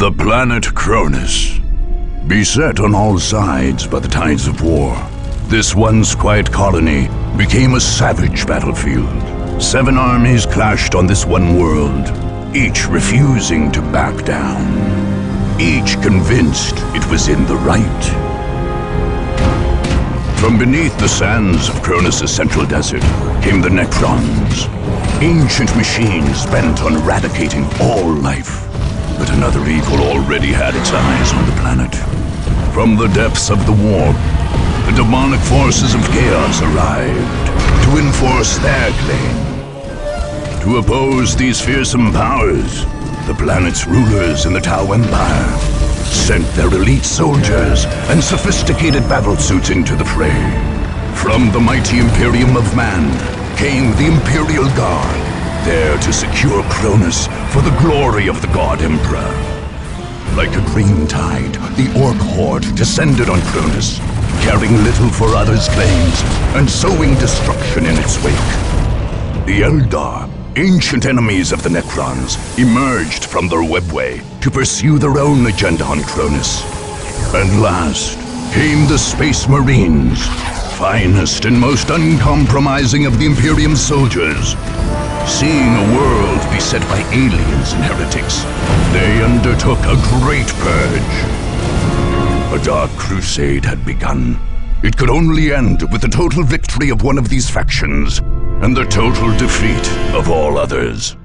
The planet Kronus. Beset on all sides by the tides of war, this once quiet colony became a savage battlefield. 7 armies clashed on this one world, each refusing to back down. Each convinced it was in the right. From beneath the sands of Kronus' central desert came the Necrons, ancient machines bent on eradicating all life. But another evil already had its eyes on the planet. From the depths of the warp, the demonic forces of chaos arrived to enforce their claim. To oppose these fearsome powers, the planet's rulers in the Tau Empire sent their elite soldiers and sophisticated battlesuits into the fray. From the mighty Imperium of Man came the Imperial Guard, there to secure Kronus for the glory of the God Emperor. Like a green tide, the Orc horde descended on Kronus, caring little for others' claims and sowing destruction in its wake. The Eldar, ancient enemies of the Necrons, emerged from their webway to pursue their own agenda on Kronus. And last came the Space Marines, finest and most uncompromising of the Imperium's soldiers. Seeing a world beset by aliens and heretics, they undertook a great purge. A dark crusade had begun. It could only end with the total victory of one of these factions and the total defeat of all others.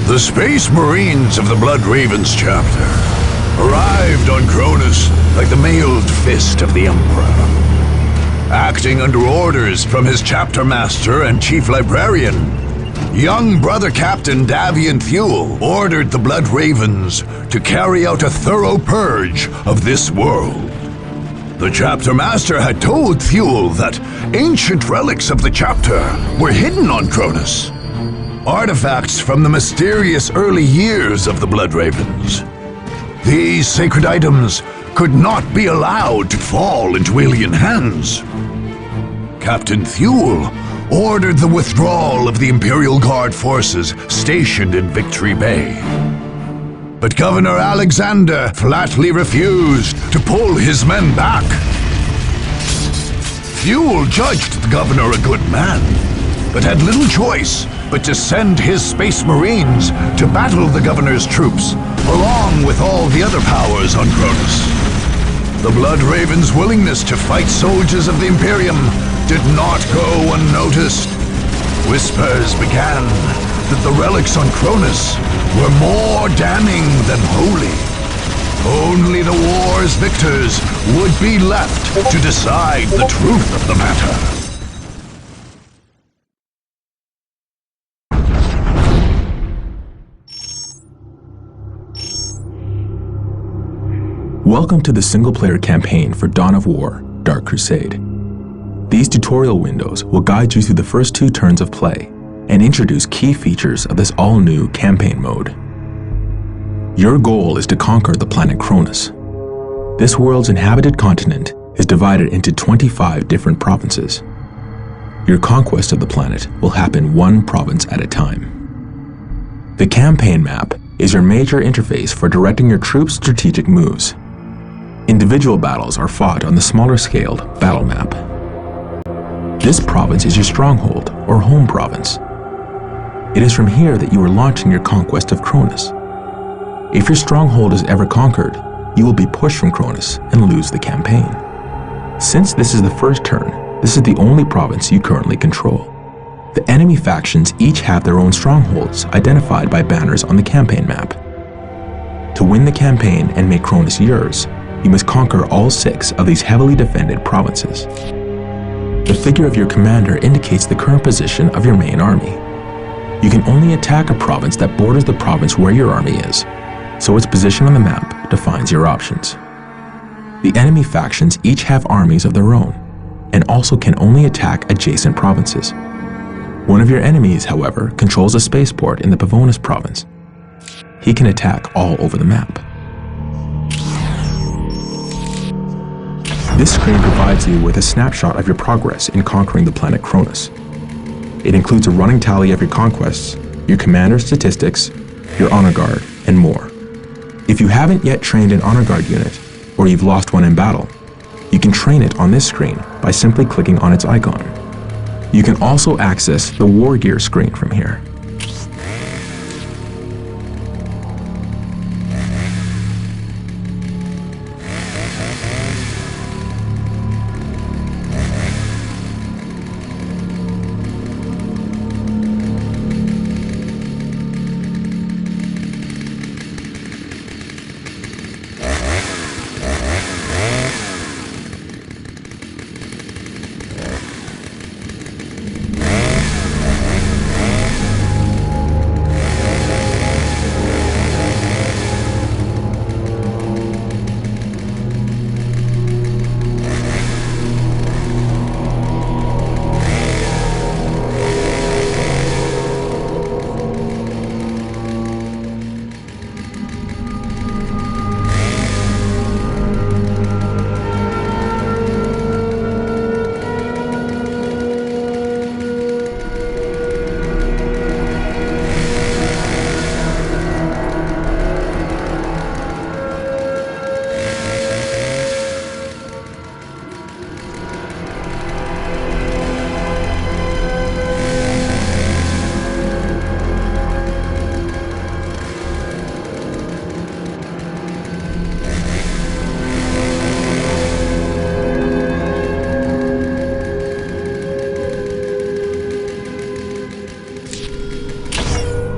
The Space Marines of the Blood Ravens chapter arrived on Kronus like the mailed fist of the Emperor. Acting under orders from his chapter master and chief librarian, young brother Captain Davian Thule ordered the Blood Ravens to carry out a thorough purge of this world. The chapter master had told Thule that ancient relics of the chapter were hidden on Kronus. Artifacts from the mysterious early years of the Blood Ravens. These sacred items could not be allowed to fall into alien hands. Captain Thule ordered the withdrawal of the Imperial Guard forces stationed in Victory Bay. But Governor Alexander flatly refused to pull his men back. Thule judged the governor a good man, but had little choice but to send his Space Marines to battle the governor's troops, along with all the other powers on Kronus. The Blood Ravens' willingness to fight soldiers of the Imperium did not go unnoticed. Whispers began that the relics on Kronus were more damning than holy. Only the war's victors would be left to decide the truth of the matter. Welcome to the single-player campaign for Dawn of War, Dark Crusade. These tutorial windows will guide you through the first 2 turns of play and introduce key features of this all-new campaign mode. Your goal is to conquer the planet Kronus. This world's inhabited continent is divided into 25 different provinces. Your conquest of the planet will happen 1 province at a time. The campaign map is your major interface for directing your troops' strategic moves. Individual battles are fought on the smaller-scaled battle map. This province is your stronghold, or home province. It is from here that you are launching your conquest of Kronus. If your stronghold is ever conquered, you will be pushed from Kronus and lose the campaign. Since this is the first turn, this is the only province you currently control. The enemy factions each have their own strongholds identified by banners on the campaign map. To win the campaign and make Kronus yours, you must conquer all 6 of these heavily defended provinces. The figure of your commander indicates the current position of your main army. You can only attack a province that borders the province where your army is, so its position on the map defines your options. The enemy factions each have armies of their own, and also can only attack adjacent provinces. One of your enemies, however, controls a spaceport in the Kronus province. He can attack all over the map. This screen provides you with a snapshot of your progress in conquering the planet Kronus. It includes a running tally of your conquests, your commander's statistics, your honor guard, and more. If you haven't yet trained an honor guard unit, or you've lost one in battle, you can train it on this screen by simply clicking on its icon. You can also access the War Gear screen from here.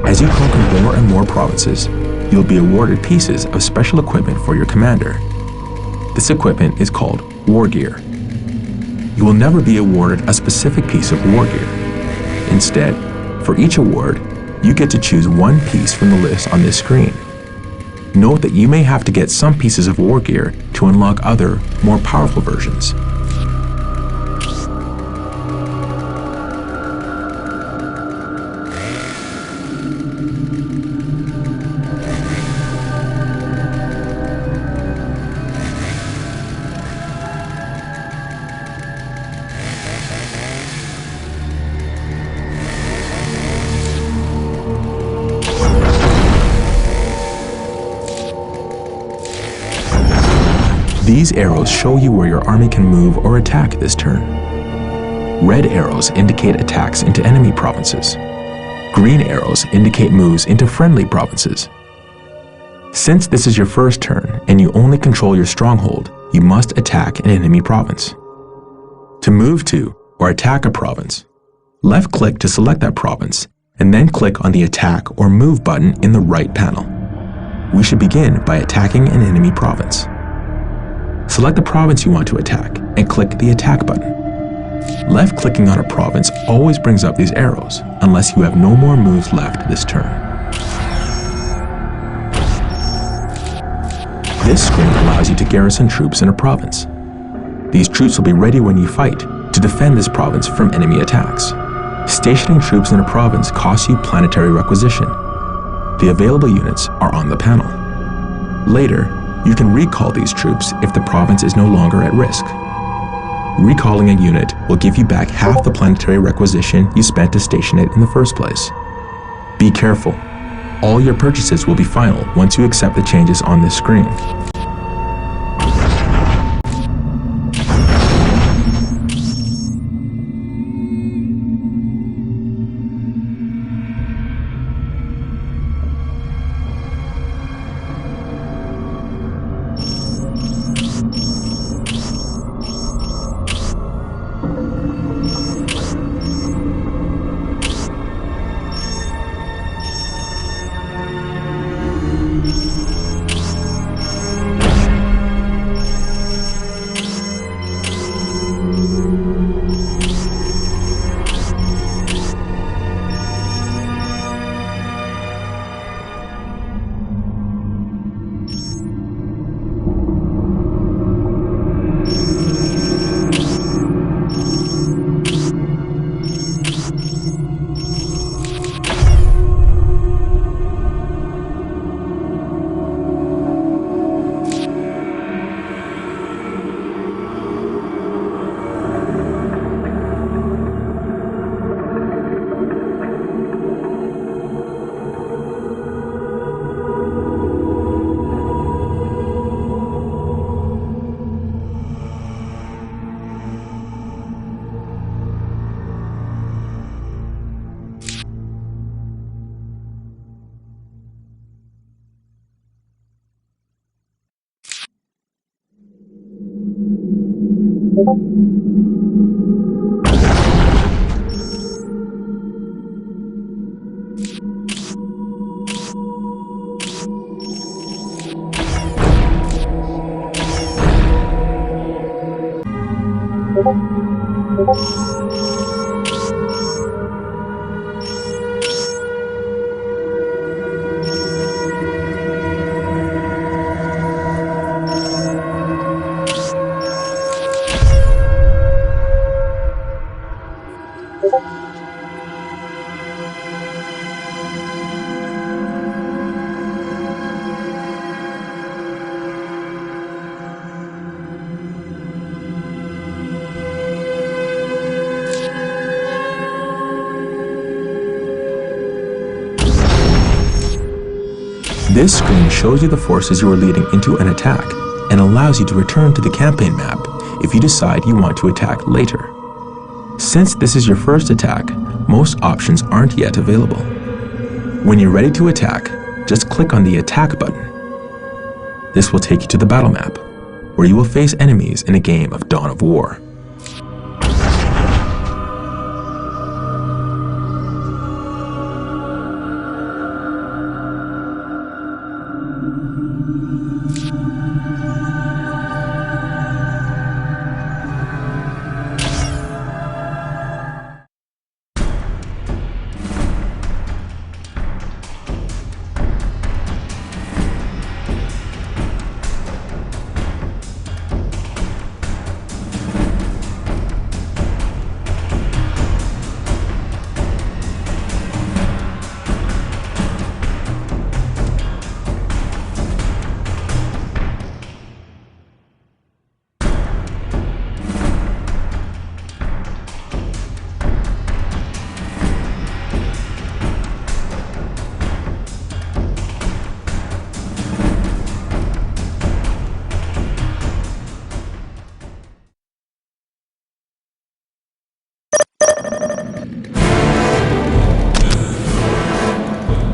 As you conquer more and more provinces, you'll be awarded pieces of special equipment for your commander. This equipment is called War Gear. You will never be awarded a specific piece of War Gear. Instead, for each award, you get to choose 1 piece from the list on this screen. Note that you may have to get some pieces of War Gear to unlock other, more powerful versions. These arrows show you where your army can move or attack this turn. Red arrows indicate attacks into enemy provinces. Green arrows indicate moves into friendly provinces. Since this is your first turn and you only control your stronghold, you must attack an enemy province. To move to or attack a province, left-click to select that province and then click on the Attack or Move button in the right panel. We should begin by attacking an enemy province. Select the province you want to attack and click the Attack button. Left-clicking on a province always brings up these arrows, unless you have no more moves left this turn. This screen allows you to garrison troops in a province. These troops will be ready when you fight to defend this province from enemy attacks. Stationing troops in a province costs you planetary requisition. The available units are on the panel. Later, you can recall these troops if the province is no longer at risk. Recalling a unit will give you back half the planetary requisition you spent to station it in the first place. Be careful. All your purchases will be final once you accept the changes on this screen. This screen shows you the forces you are leading into an attack and allows you to return to the campaign map if you decide you want to attack later. Since this is your first attack, most options aren't yet available. When you're ready to attack, just click on the Attack button. This will take you to the battle map, where you will face enemies in a game of Dawn of War.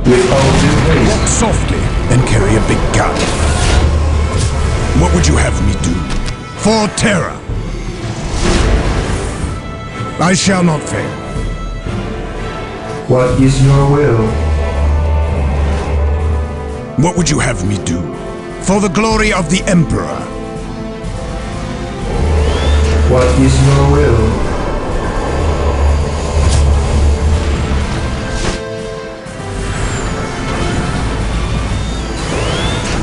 Walk softly and carry a big gun. What would you have me do? For Terra. I shall not fail. What is your will? What would you have me do? For the glory of the Emperor. What is your will?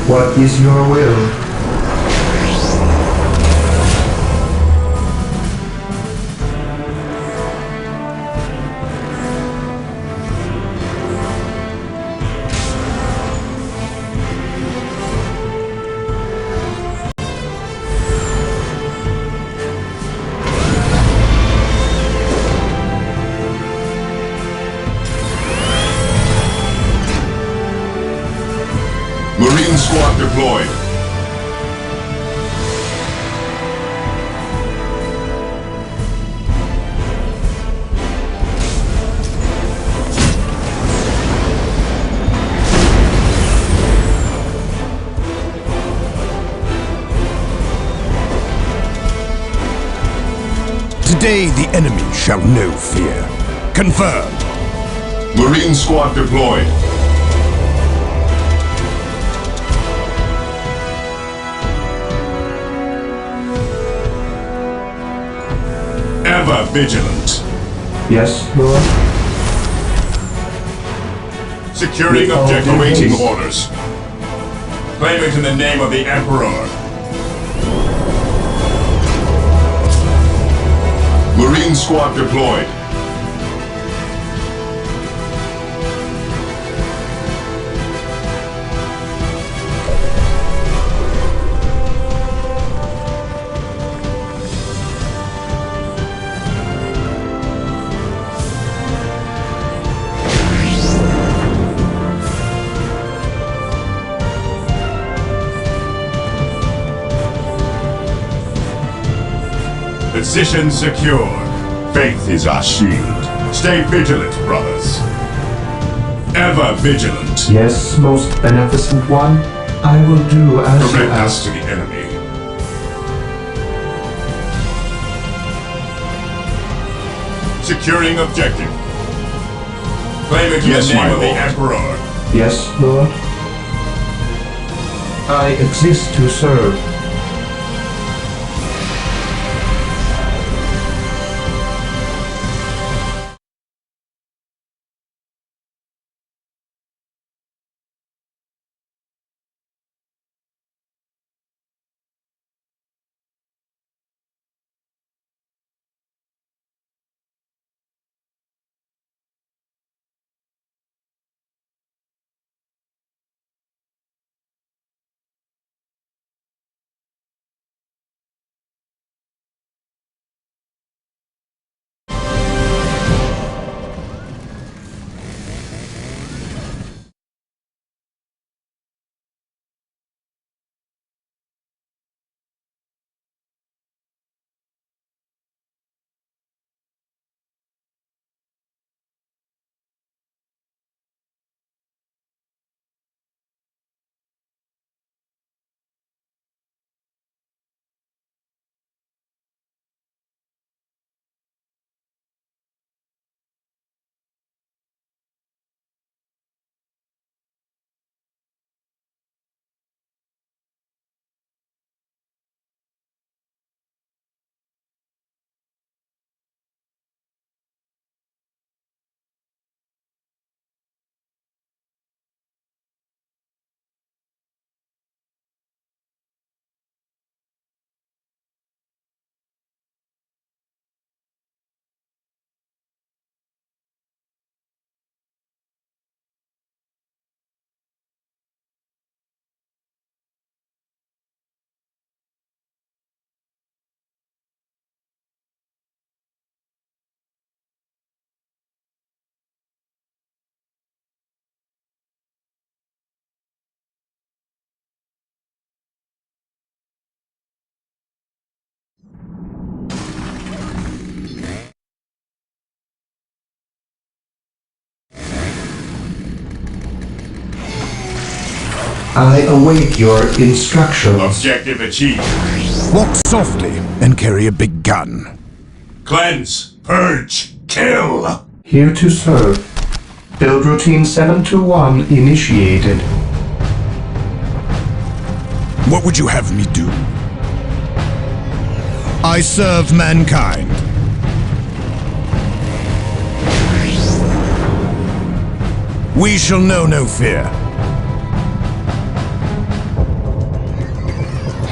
What is your will? Marine squad deployed. Today the enemy shall know fear. Confirmed. Marine squad deployed. Ever vigilant. Yes, Lord. Securing With all objective. due Awaiting haste. orders. Claim it in the name of the Emperor. Marine squad deployed. Position secure. Faith is our shield. Stay vigilant, brothers. Ever vigilant. Yes, most beneficent one. I will do as you Direct us ask. to the enemy. Securing objective. Claim it in Yes, the my name of the lord. Emperor. Yes, Lord. I exist to serve. I await your instructions. Objective achieved. Walk softly and carry a big gun. Cleanse, purge, kill. Here to serve. Build routine 721 initiated. What would you have me do? I serve mankind. We shall know no fear.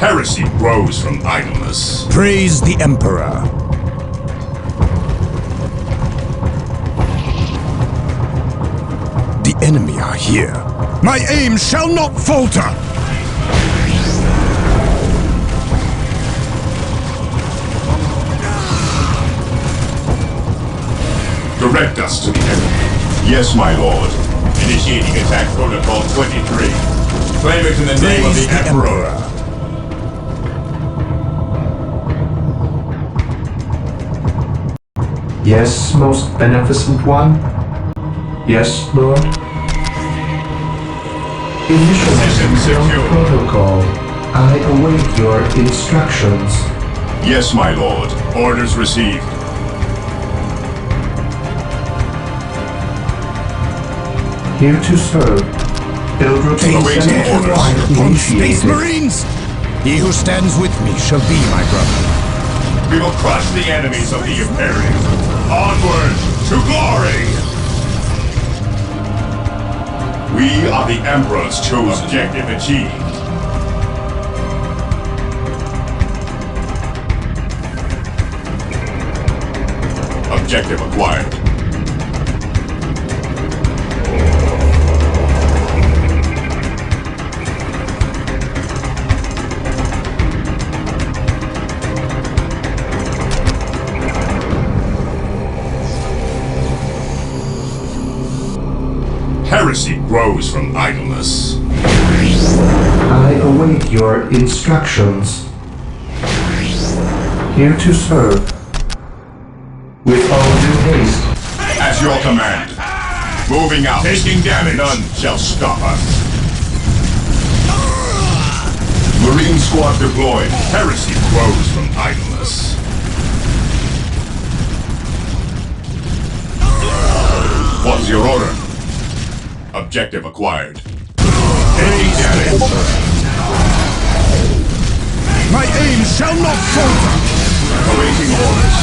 Heresy grows from idleness. Praise the Emperor. The enemy are here. My aim shall not falter! Direct us to the enemy. Yes, my lord. Initiating attack protocol 23. Claim it in the name of the Emperor. Yes, most beneficent one? Yes, Lord? Initializing secure. protocol. I await your instructions. Yes, my lord. Orders received. Here to serve. Build routine Awaiting 721 orders Upon Space initiated. Marines! He who stands with me shall be my brother. We will crush the enemies of the Imperium. Onward to glory! We are the Emperor's chosen. Objective achieved. Objective acquired. Heresy grows from idleness. I await your instructions. Here to serve. With all due haste. At your command. Moving out. Taking damage. None shall stop us. Marine squad deployed. Heresy grows from idleness. What's your order? Objective acquired. Taking damage. My aim shall not falter! Awaiting orders.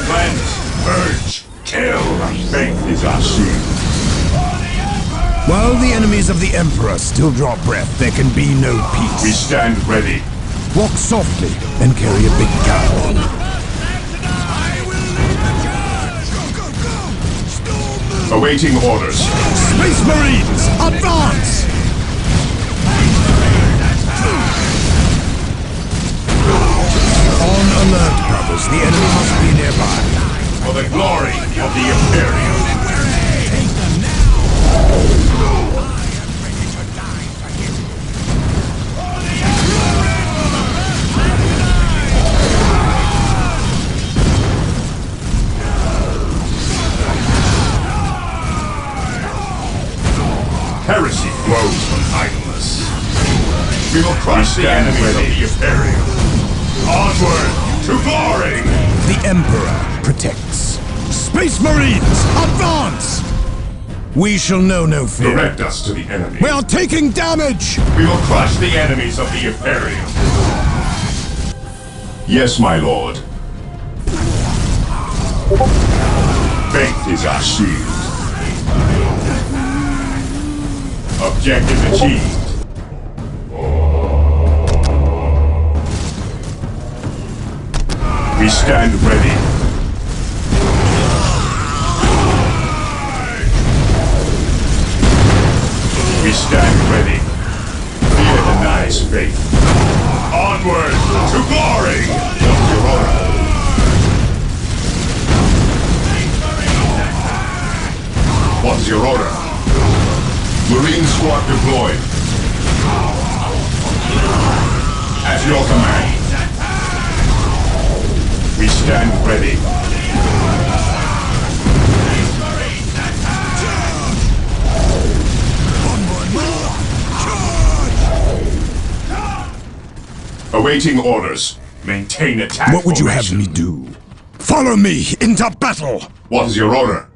Cleanse, purge, kill. Faith is our shield. While the enemies of the Emperor still draw breath, there can be no We peace. stand ready. Walk softly and carry a big gun. Awaiting orders. Space Marines, advance! On alert, brothers. The enemy must be nearby. For the glory of the Imperium. Heresy grows from idleness. We will crush the enemies of the Imperium. Onward to glory! The Emperor protects. Space Marines, advance! We shall know no fear. Direct us to the enemy. We are taking damage! We will crush the enemies of the Imperium. Yes, my lord. Faith is our shield. Objective achieved. We stand ready. We stand ready. Fear denies faith. Onward to glory! Your order. What's your order? Marine squad deployed. At your command. We stand ready. Awaiting orders. Maintain attack What would you have formation. me do? Follow me into battle! What is your order?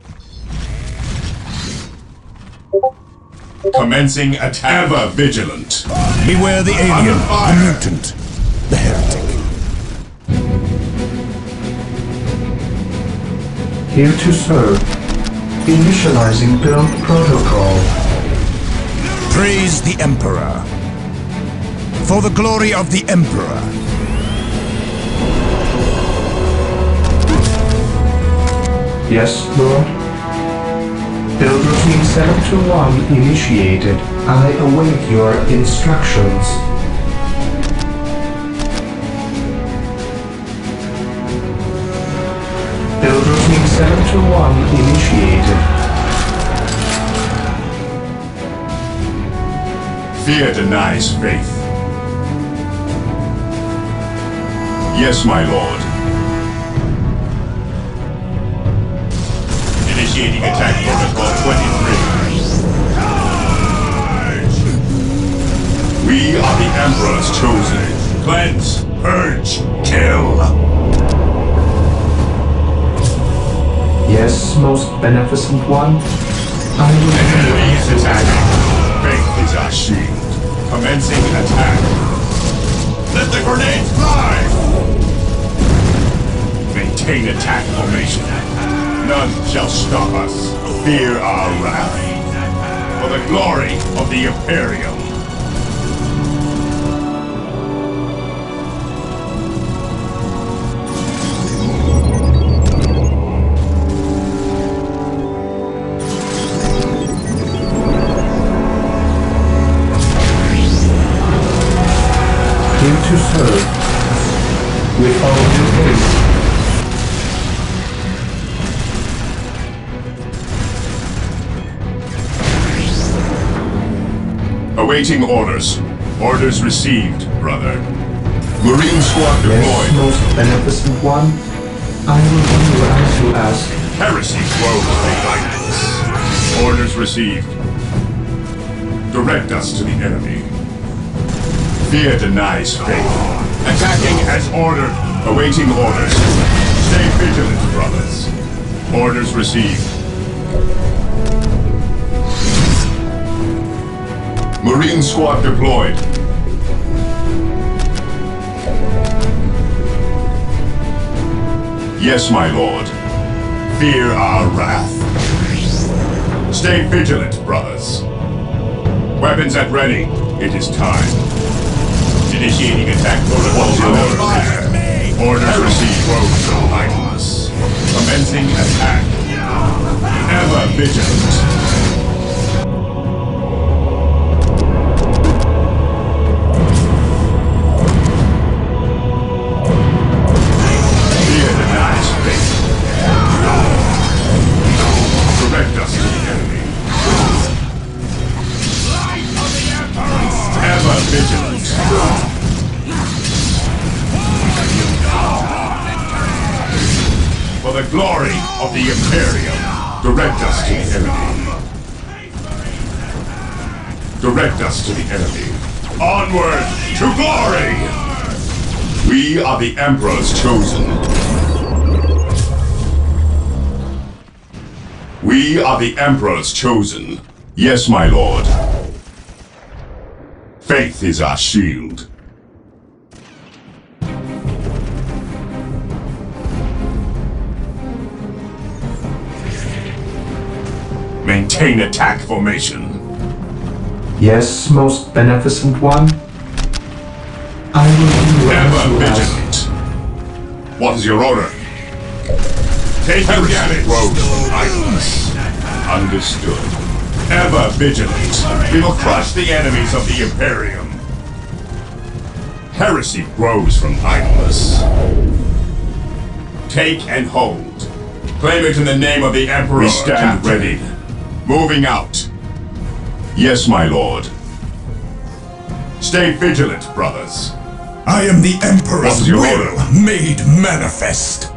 Commencing attack. Ever vigilant. Beware the alien, Under the fire. mutant, the heretic. Here to serve. Initializing build protocol. Praise the Emperor. For the glory of the Emperor. Yes, Lord? Build routine 721 initiated. I await your instructions. Build routine 721 initiated. Fear denies faith. Yes, my lord. Initiating attack protocol 23. We are the Emperor's chosen. Cleanse, purge, kill. Yes, most beneficent one. I will The enemy is attacking. Faith is our shield. Commencing attack. Let the grenades fly! Maintain attack formation. None shall stop us. Fear our wrath. For the glory of the Imperium. Here to serve. With all due haste. Awaiting orders. Orders received, brother. Marine squad Yes, deployed. most beneficent one. I will do as you ask. Heresy grows behind us. Orders received. Direct us to the enemy. Fear denies faith. Attacking as ordered. Awaiting orders. Stay vigilant, brothers. Orders received. Marine squad deployed. Yes, my lord. Fear our wrath. Stay vigilant, brothers. Weapons at ready. It is time. Initiating attack protocol. Orders received. Roads behind us. Commencing attack. Ever vigilant. Fear denies faith. Direct us to the enemy. Ever vigilant. For the glory of the Imperium, direct us to the enemy. Direct us to the enemy. Onward to glory! We are the Emperor's chosen. We are the Emperor's chosen. Yes, my lord. Faith is our shield. Maintain attack formation. Yes, most beneficent one. I will do as Ever you ask. vigilant. What is your order? Take organic road behind us. Understood. Ever vigilant. We will crush the enemies of the Imperium. Heresy grows from idleness. Take and hold. Claim it in the name of the Emperor. We stand ready. Moving out. Yes, my lord. Stay vigilant, brothers. I am the Emperor's What's your will order? made manifest.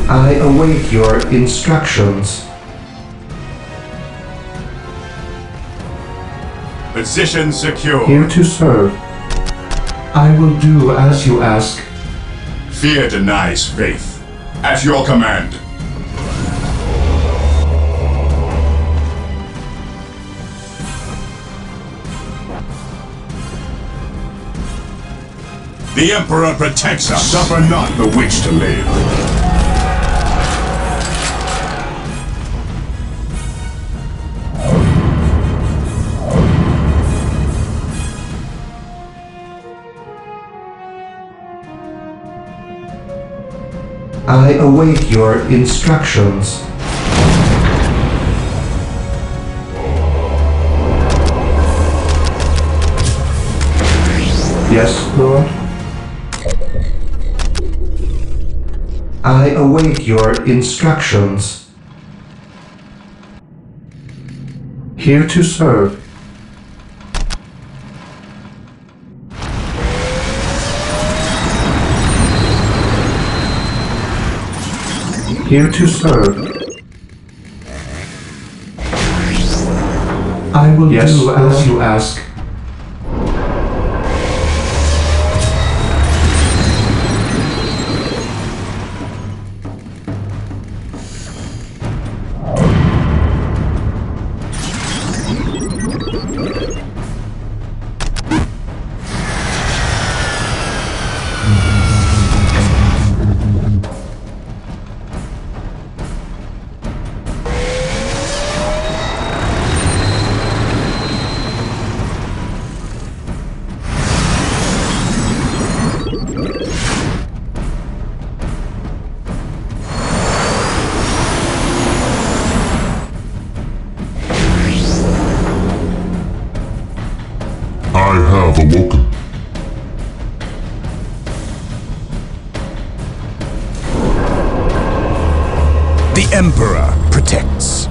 I await your instructions. Position secure. Here to serve. I will do as you ask. Fear denies faith. At your command. The Emperor protects us. Suffer not the witch to live. I await your instructions. Yes, Lord? I await your instructions. Here to serve. Here to serve. I will do as you ask. I have awoken. The Emperor protects.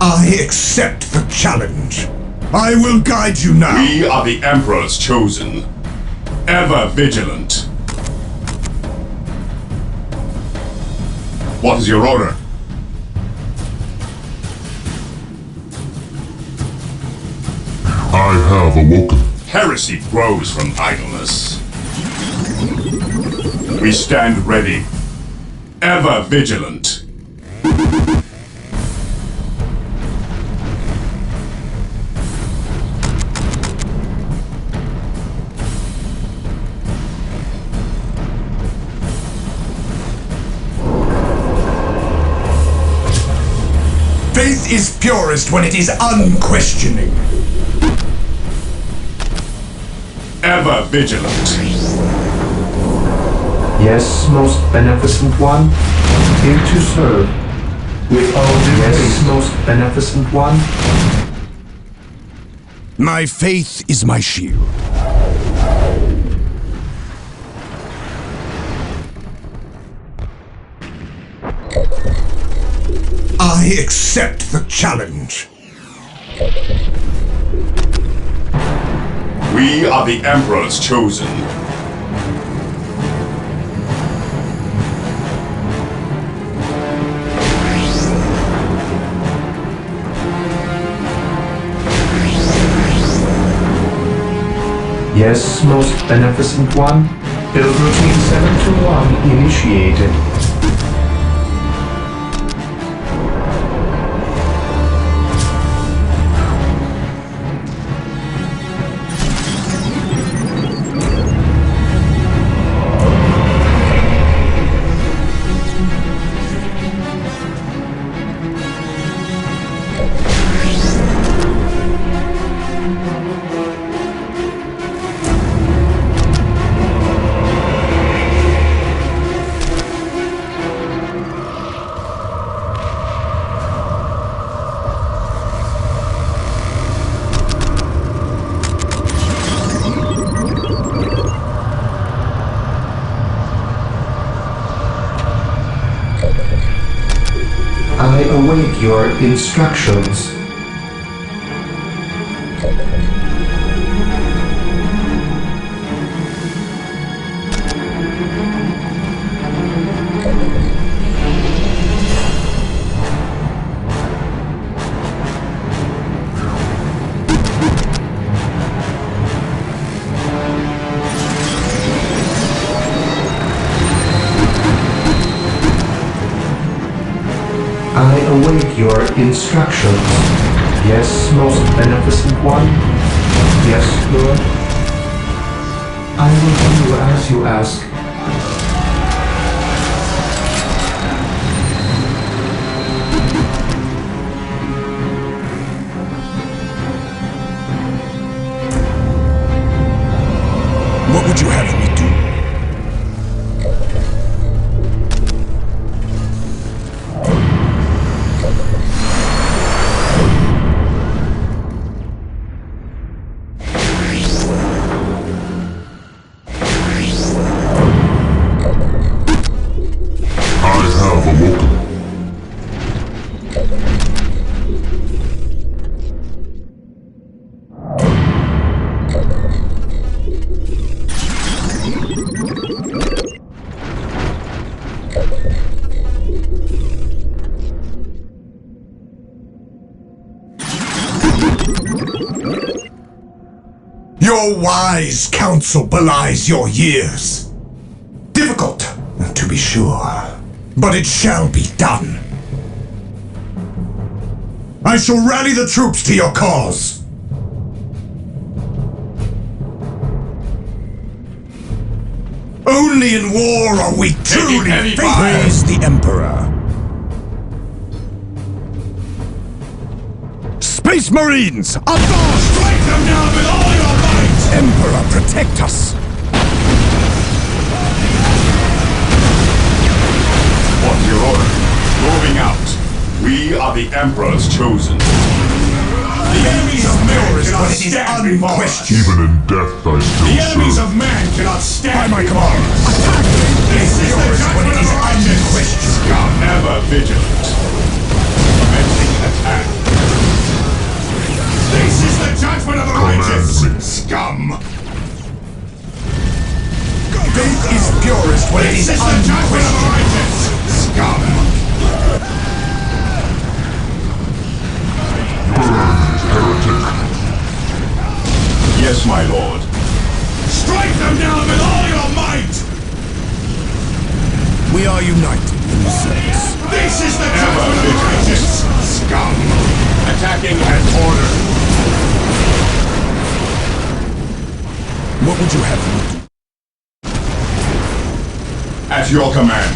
I accept the challenge. I will guide you now. We are the Emperor's chosen. Ever vigilant. What is your order? I have awoken. Heresy grows from idleness. We stand ready. Ever vigilant. Faith is purest when it is unquestioning. Ever vigilant. Yes, most beneficent one. Here to serve. With all due Yes, most beneficent one. My faith is my shield. I accept the challenge. We are the Emperor's chosen. Yes, most beneficent one. Build routine 721 initiated. I await your instructions. I await your instructions. Yes, most beneficent one. Yes, Lord. I will do as you ask. What would you have me do? I have awoken. Your wise counsel belies your years. Difficult, to be sure, but it shall be done. I shall rally the troops to your cause. Only in war are we truly heavy fire. praise the Emperor. Space Marines, advance! Strike them down with all your might! Emperor, protect us! What's your order? Moving out. We are the Emperor's chosen. The enemies of man cannot stand before us. Even in death I The still enemies serve. of man cannot stand By my before command, us. attack! This is the judgment of the righteous. Scum, ever vigilant. Commencing attack. This is the judgment of the righteous. me. Scum. Faith is purest when it This is is the judgment of the unquestioned. righteous. Scum. Heretic. Yes, my lord. Strike them down with all your might! We are united in the service. This is the judgment of the righteous! Scum! Attacking at order! What would you have me do? At your command!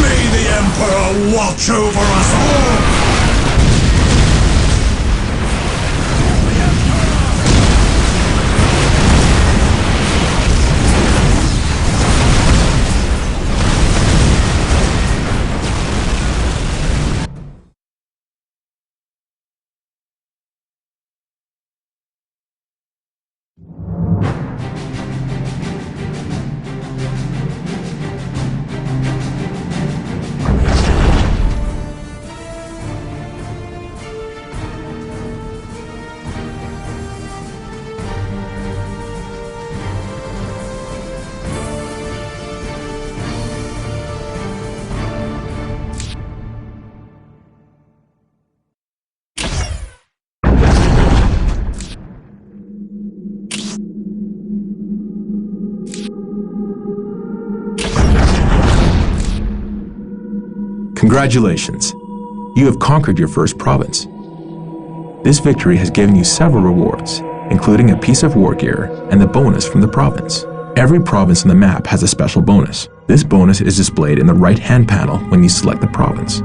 May the Emperor watch over us all! Congratulations! You have conquered your first province. This victory has given you several rewards, including a piece of war gear and the bonus from the province. Every province on the map has a special bonus. This bonus is displayed in the right-hand panel when you select the province.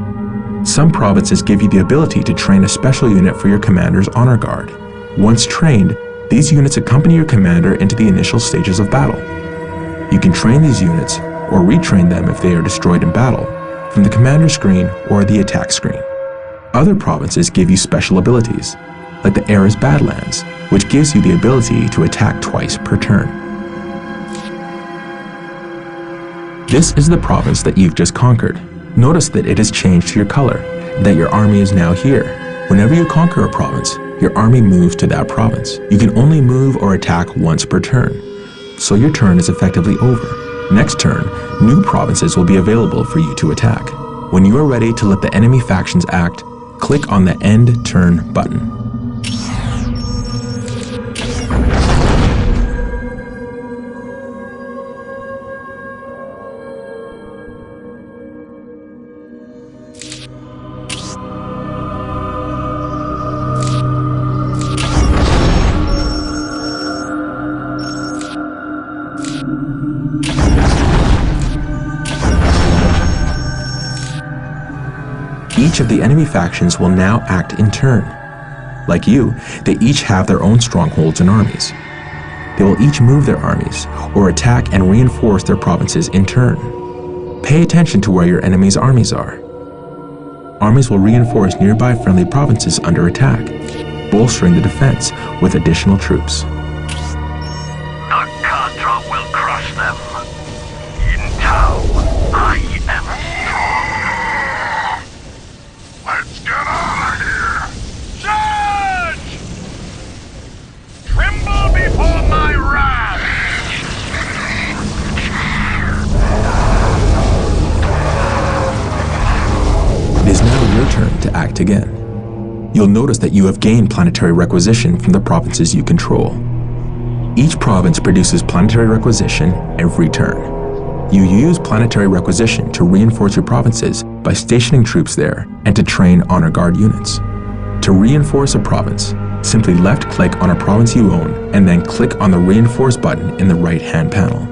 Some provinces give you the ability to train a special unit for your commander's honor guard. Once trained, these units accompany your commander into the initial stages of battle. You can train these units, or retrain them if they are destroyed in battle, from the commander screen or the attack screen. Other provinces give you special abilities, like the Era's Badlands, which gives you the ability to attack twice per turn. This is the province that you've just conquered. Notice that it has changed to your color, and that your army is now here. Whenever you conquer a province, your army moves to that province. You can only move or attack once per turn, so your turn is effectively over. Next turn, new provinces will be available for you to attack. When you are ready to let the enemy factions act, click on the End Turn button. each of the enemy factions will now act in turn. Like you, they each have their own strongholds and armies. They will each move their armies, or attack and reinforce their provinces in turn. Pay attention to where your enemy's armies are. Armies will reinforce nearby friendly provinces under attack, bolstering the defense with additional troops. That card drop will crush them. In Tau, I am strong. Let's get out of here! Charge! Tremble before my wrath! It is now your turn to act again. You'll notice that you have gained planetary requisition from the provinces you control. Each province produces planetary requisition every turn. You use planetary requisition to reinforce your provinces by stationing troops there and to train honor guard units. To reinforce a province, simply left-click on a province you own and then click on the Reinforce button in the right-hand panel.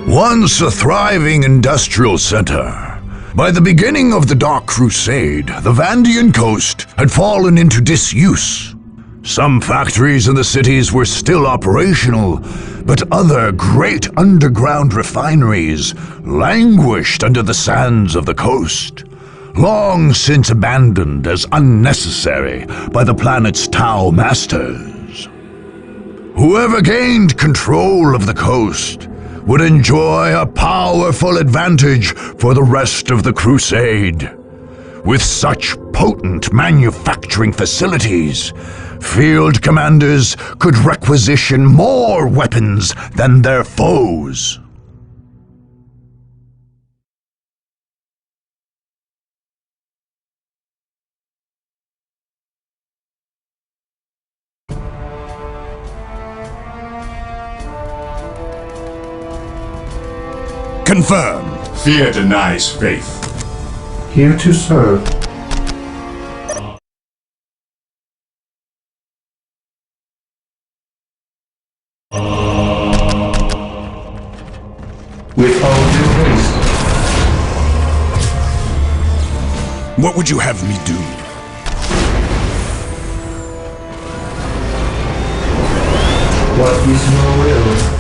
Once a thriving industrial center, by the beginning of the Dark Crusade, the Vandian coast had fallen into disuse. Some factories in the cities were still operational, but other great underground refineries languished under the sands of the coast, long since abandoned as unnecessary by the planet's Tau masters. Whoever gained control of the coast would enjoy a powerful advantage for the rest of the Crusade. With such potent manufacturing facilities, field commanders could requisition more weapons than their foes. Confirmed. Fear denies faith. Here to serve. With all due haste. What would you have me do? What is your will?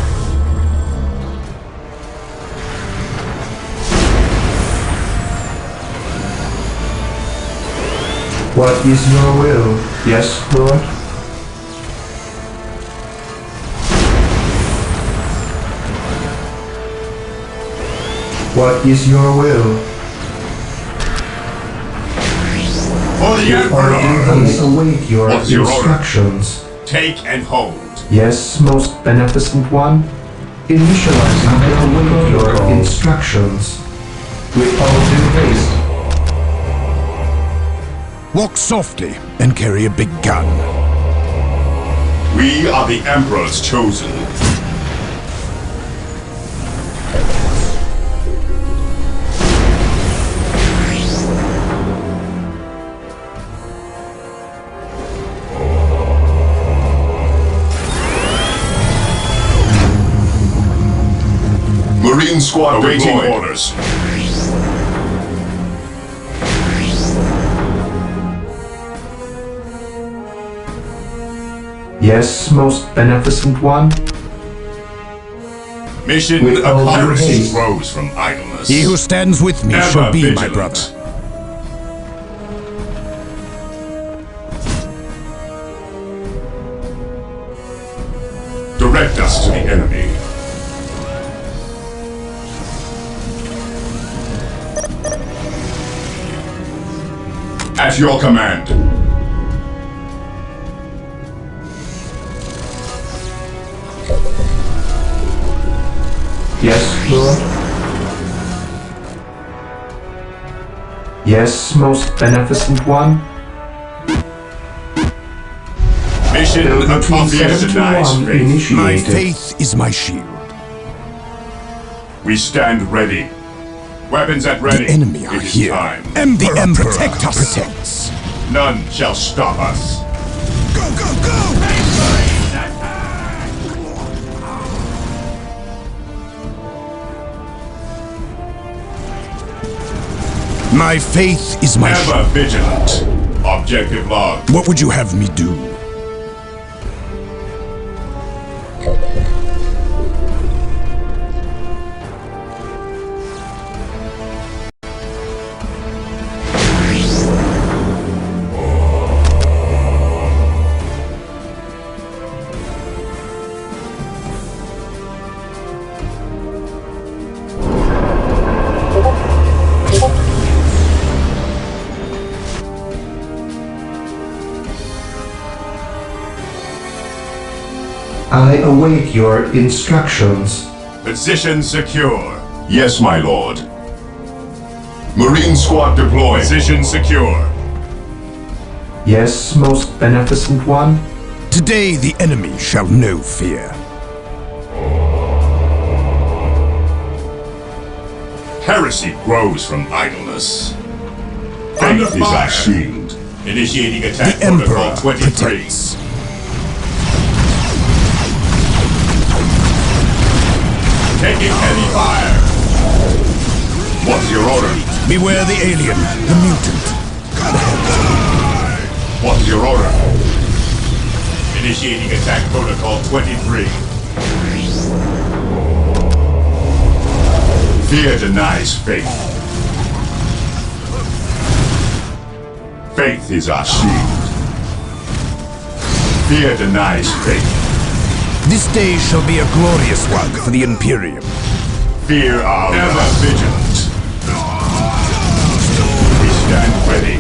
What is your will? Yes, Lord? What is your will? For the Emperor! I await your What's your order? instructions. Take and hold. Yes, most beneficent one. Initializing await your instructions. With all due haste. Walk softly and carry a big gun. We are the Emperor's chosen. Marine Squad awaiting orders. Yes, most beneficent one. Mission With all due accomplished. haste. Rose from idleness. He who stands with me Ever shall be my vigilant. brother. Direct us to the enemy. At your command. Yes, Lord. Yes, most beneficent one. Mission accomplished. Denies 71 faith. initiated. My faith is my shield. We stand ready. Weapons at ready. The enemy are It is here. time. The Emperor protects. None shall stop us. Go, go, go! My faith is my shield. Ever vigilant. Objective log. What would you have me do? I await your instructions. Position secure. Yes, my lord. Marine squad deployed. Position secure. Yes, most beneficent one. Today the enemy shall know fear. Heresy grows from idleness. Faith is our shield. Initiating attack The Emperor protocol 23. protects. Taking heavy fire. What's your order? Beware the alien, the mutant. What's your order? Initiating attack protocol 23. Fear denies faith. Faith is our shield. Fear denies faith. This day shall be a glorious one for the Imperium. Fear our ever vigilant. We stand ready.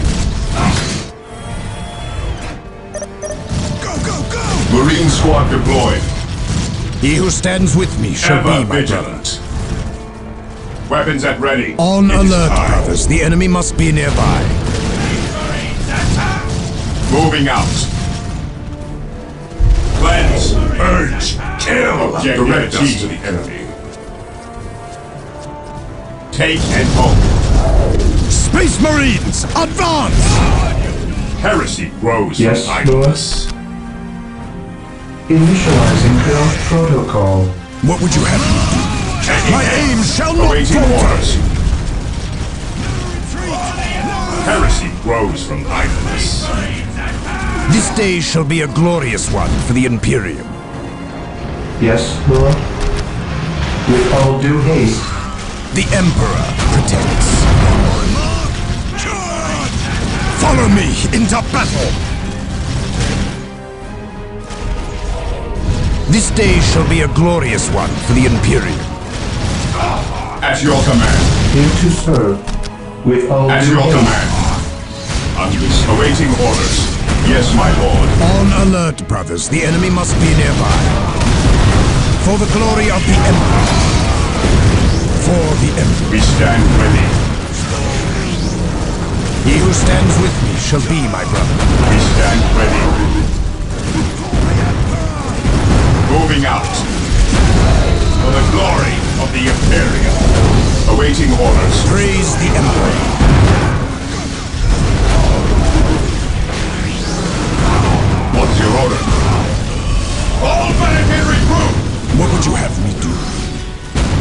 Go, go, go! Marine squad deployed. He who stands with me shall Ever be my brother. vigilant. Weapons at ready. On It is alert, time. brothers. The enemy must be nearby. Moving out. Cleanse, urge, kill. Direct us to the enemy. Take and hold. Space Marines, advance! Heresy grows Yes, from idleness. Initializing build protocol. What would you have me do? Taking My aim. aim shall not Awaiting falter. orders. Heresy grows from idleness. This day shall be a glorious one for the Imperium. Yes, Lord? With all due haste. The Emperor protects. Follow me into battle! This day shall be a glorious one for the Imperium. At your command. Here to serve. With all At due your haste. command. Awaiting orders. Yes, my lord. On alert, brothers. The enemy must be nearby. For the glory of the Emperor. For the Emperor. We stand ready. He who stands with me shall be my brother. We stand ready. Moving out. For the glory of the Imperium. Awaiting orders. Praise the Emperor. What's your order? Fall back and regroup! What would you have me do?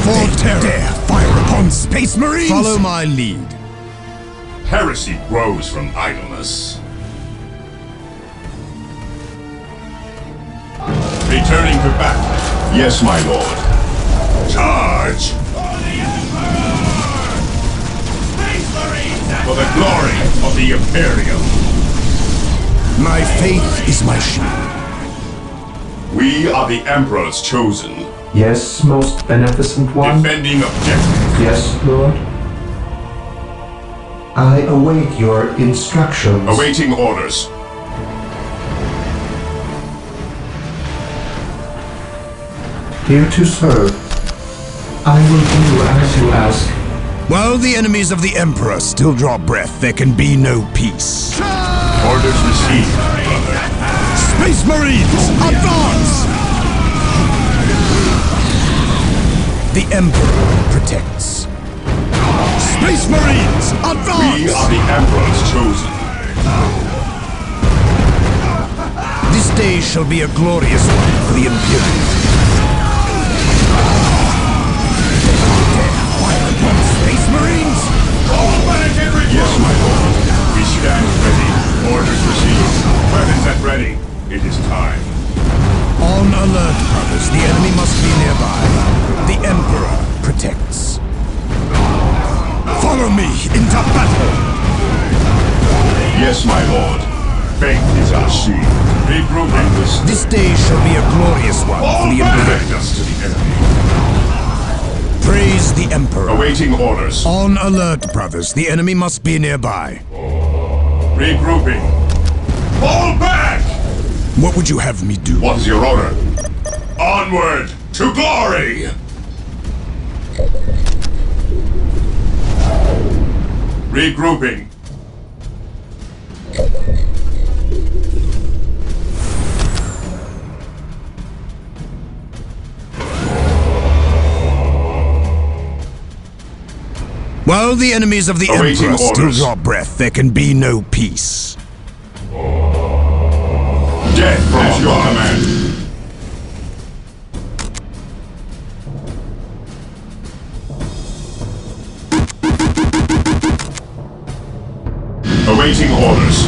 For terror. Dare fire upon Space Marines? Follow my lead. Heresy grows from idleness. Returning to battle. Yes, my lord. Charge! For the glory of the Imperium. My faith is my shield. We are the Emperor's chosen. Yes, most beneficent one. Defending objective. Yes, Lord. I await your instructions. Awaiting orders. Here to serve. I will do as you ask. While the enemies of the Emperor still draw breath, there can be no peace. Orders received, brother. Space Marines, advance! The Emperor protects. Space Marines, advance! We are the Emperor's chosen. This day shall be a glorious one for the Imperium. Fire upon Space Marines! Fall back and regroup! Yes, my lord. We stand ready. Orders received. Weapons at ready. It is time. On alert, brothers. The enemy must be nearby. The Emperor protects. Follow me into battle! Yes, my lord. Faith is our shield. Regrouping this. This day shall be a glorious one for Fall the back! Imperium. Connect us to the enemy. Praise the Emperor. Awaiting orders. On alert, brothers. The enemy must be nearby. Regrouping. Fall back! What would you have me do? What is your order? Onward to glory! Regrouping. While the enemies of the Awaiting Emperor still orders. draw breath, there can be no peace. Death at your command. Awaiting orders.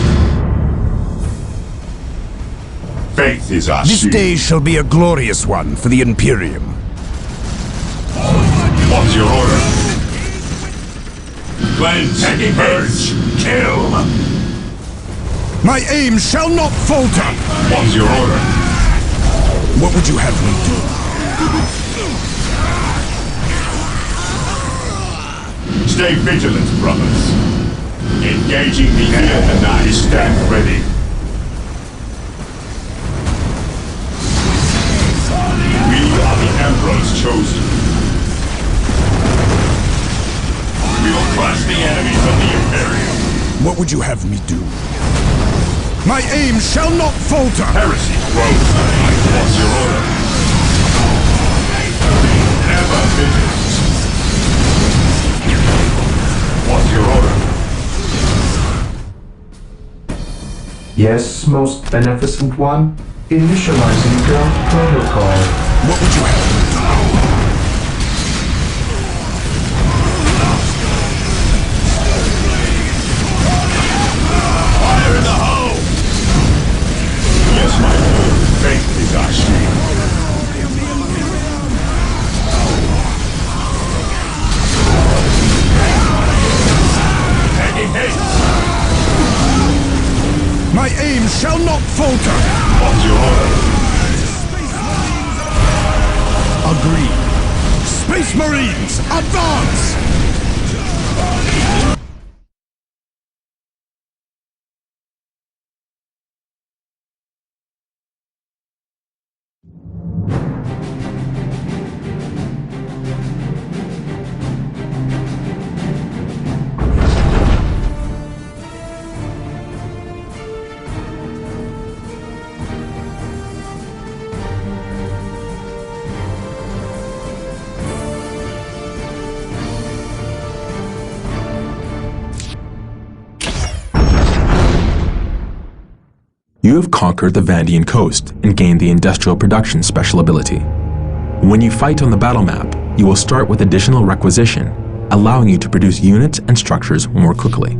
Faith is our This shield. day shall be a glorious one for the Imperium. What's your order? Cleanse, purge, kill. My aim shall not falter! What's your order? What would you have me do? Stay vigilant, brothers. Engaging the enemy. Stand ready. We are the Emperor's chosen. We will crush the enemies of the Imperium. What would you have me do? My aim shall not falter! Heresy grows. What's your order? Ever vigilant. What's your order? Yes, most beneficent one. Initializing ground protocol. What would you have me do? Fire in the hole! Yes, my lord. Faith is our shield. My aim shall not falter! What is your order? Agreed. Space Marines, advance! You have conquered the Vandian coast and gained the Industrial Production special ability. When you fight on the battle map, you will start with additional requisition, allowing you to produce units and structures more quickly.